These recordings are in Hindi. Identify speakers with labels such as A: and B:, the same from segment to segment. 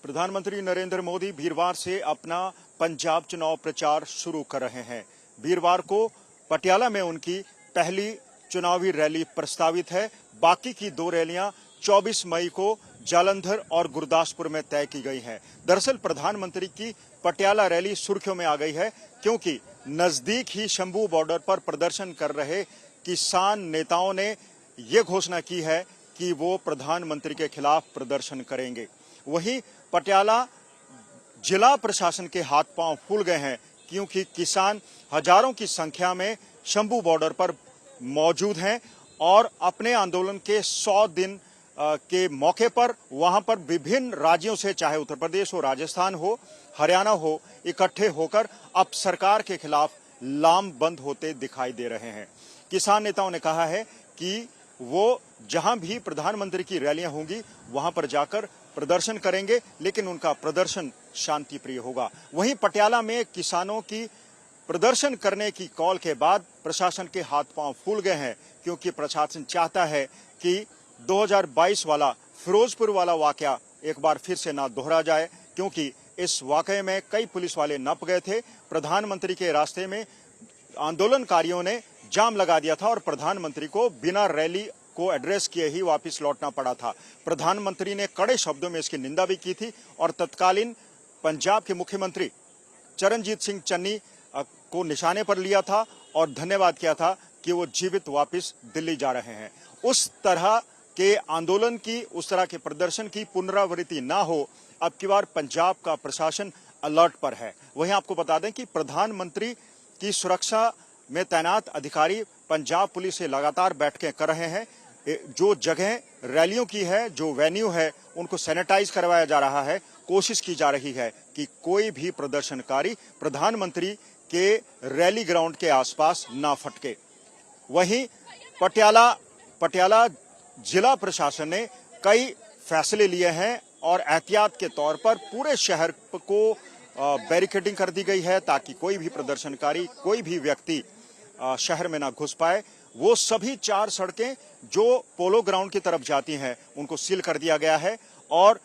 A: प्रधानमंत्री नरेंद्र मोदी वीरवार से अपना पंजाब चुनाव प्रचार शुरू कर रहे हैं। वीरवार को पटियाला में उनकी पहली चुनावी रैली प्रस्तावित है। बाकी की दो रैलियां 24 मई को जालंधर और गुरदासपुर में तय की गई हैं। दरअसल प्रधानमंत्री की पटियाला रैली सुर्खियों में आ गई है क्योंकि नजदीक ही शंभू बॉर्डर पर प्रदर्शन कर रहे किसान नेताओं ने ये घोषणा की है कि वो प्रधानमंत्री के खिलाफ प्रदर्शन करेंगे। वहीं पटियाला जिला प्रशासन के हाथ पांव फूल गए हैं क्योंकि किसान हजारों की संख्या में शंभू बॉर्डर पर मौजूद हैं और अपने आंदोलन के 100 दिन के मौके पर वहां पर विभिन्न राज्यों से, चाहे उत्तर प्रदेश हो, राजस्थान हो, हरियाणा हो, इकट्ठे होकर अब सरकार के खिलाफ लामबंद होते दिखाई दे रहे हैं। किसान नेताओं ने कहा है कि वो जहां भी प्रधानमंत्री की रैलियां होंगी वहां पर जाकर प्रदर्शन करेंगे, लेकिन उनका प्रदर्शन शांतिप्रिय होगा। वहीं पटियाला में किसानों की प्रदर्शन करने की कॉल के बाद प्रशासन के हाथ पांव फूल गए हैं क्योंकि प्रशासन चाहता है कि 2022 वाला फिरोजपुर वाला वाकया एक बार फिर से ना दोहरा जाए, क्योंकि इस वाकये में कई पुलिस वाले नप गए थे। प्रधानमंत्री के रास्ते में आंदोलनकारियों ने जाम लगा दिया था और प्रधानमंत्री को बिना रैली को एड्रेस किए ही वापस लौटना पड़ा था। प्रधानमंत्री ने कड़े शब्दों में इसकी निंदा भी की थी और तत्कालीन पंजाब के मुख्यमंत्री चरणजीत सिंह चन्नी को निशाने पर लिया था और धन्यवाद किया था कि वो जीवित वापस दिल्ली जा रहे हैं। उस तरह के आंदोलन की, उस तरह के प्रदर्शन की पुनरावृत्ति ना हो, अब की बार पंजाब का प्रशासन अलर्ट पर है। वहीं आपको बता दें कि प्रधानमंत्री की सुरक्षा में तैनात अधिकारी पंजाब पुलिस से लगातार बैठकें कर रहे हैं। जो जगह रैलियों की है, जो वेन्यू है, उनको सैनिटाइज करवाया जा रहा है। कोशिश की जा रही है कि कोई भी प्रदर्शनकारी प्रधानमंत्री के रैली ग्राउंड के आसपास ना फटके। वहीं पटियाला जिला प्रशासन ने कई फैसले लिए हैं और एहतियात के तौर पर पूरे शहर को बैरिकेडिंग कर दी गई है ताकि कोई भी प्रदर्शनकारी, कोई भी व्यक्ति शहर में ना घुस पाए। वो सभी 4 सड़कें जो पोलो ग्राउंड की तरफ जाती हैं उनको सील कर दिया गया है और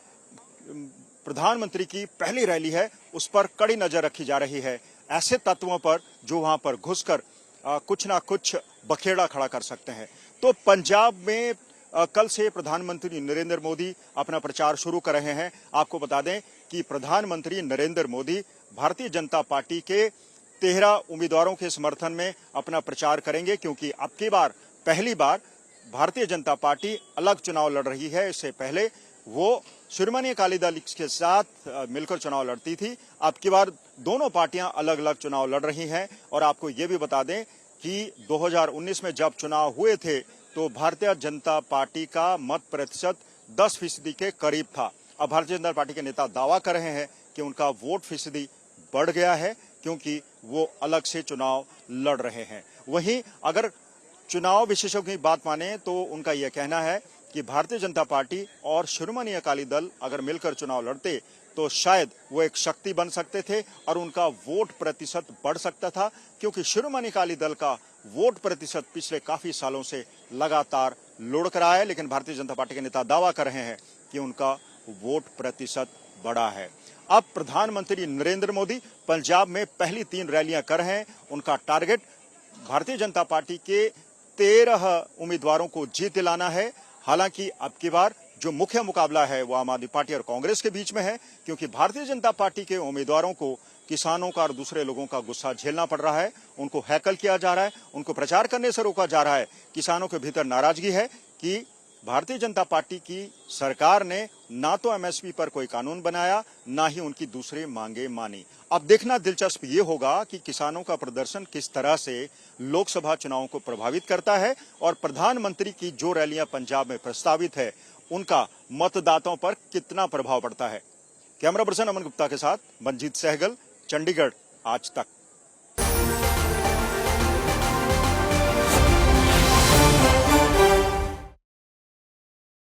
A: प्रधानमंत्री की पहली रैली है उस पर कड़ी नजर रखी जा रही है ऐसे तत्वों पर जो वहां पर घुसकर कुछ ना कुछ बखेड़ा खड़ा कर सकते हैं। तो पंजाब में कल से प्रधानमंत्री नरेंद्र मोदी अपना प्रचार शुरू कर रहे हैं। आपको बता दें कि प्रधानमंत्री नरेंद्र मोदी भारतीय जनता पार्टी के 13 उम्मीदवारों के समर्थन में अपना प्रचार करेंगे क्योंकि अब की बार पहली बार भारतीय जनता पार्टी अलग चुनाव लड़ रही है। इससे पहले वो शिरोमणि अकाली दल के साथ मिलकर चुनाव लड़ती थी। अब की बार दोनों पार्टियां अलग अलग चुनाव लड़ रही हैं और आपको ये भी बता दें कि 2019 में जब चुनाव हुए थे तो भारतीय जनता पार्टी का मत प्रतिशत 10% के करीब था। अब भारतीय जनता पार्टी के नेता दावा कर रहे हैं कि उनका वोट फीसदी बढ़ गया है क्योंकि वो अलग से चुनाव लड़ रहे हैं। वहीं अगर चुनाव विशेषज्ञों की बात माने तो उनका यह कहना है कि भारतीय जनता पार्टी और शिरोमणि अकाली दल अगर मिलकर चुनाव लड़ते तो शायद वो एक शक्ति बन सकते थे और उनका वोट प्रतिशत बढ़ सकता था, क्योंकि शिरोमणि अकाली दल का वोट प्रतिशत पिछले काफी सालों से लगातार लुढ़क रहा है, लेकिन भारतीय जनता पार्टी के नेता दावा कर रहे हैं कि उनका वोट प्रतिशत बढ़ा है। अब प्रधानमंत्री नरेंद्र मोदी पंजाब में पहली 3 रैलियां कर रहे हैं। उनका टारगेट भारतीय जनता पार्टी के 13 उम्मीदवारों को जीत दिलाना है। हालांकि अब की बार जो मुख्य मुकाबला है वो आम आदमी पार्टी और कांग्रेस के बीच में है, क्योंकि भारतीय जनता पार्टी के उम्मीदवारों को किसानों का और दूसरे लोगों का गुस्सा झेलना पड़ रहा है। उनको हैकल किया जा रहा है, उनको प्रचार करने से रोका जा रहा है। किसानों के भीतर नाराजगी है कि भारतीय जनता पार्टी की सरकार ने ना तो एमएसपी पर कोई कानून बनाया, ना ही उनकी दूसरी मांगे मानी। अब देखना दिलचस्प ये होगा कि किसानों का प्रदर्शन किस तरह से लोकसभा चुनावों को प्रभावित करता है और प्रधानमंत्री की जो रैलियां पंजाब में प्रस्तावित है उनका मतदाताओं पर कितना प्रभाव पड़ता है। कैमरा पर्सन अमन गुप्ता के साथ मंजीत सहगल, चंडीगढ़, आज तक।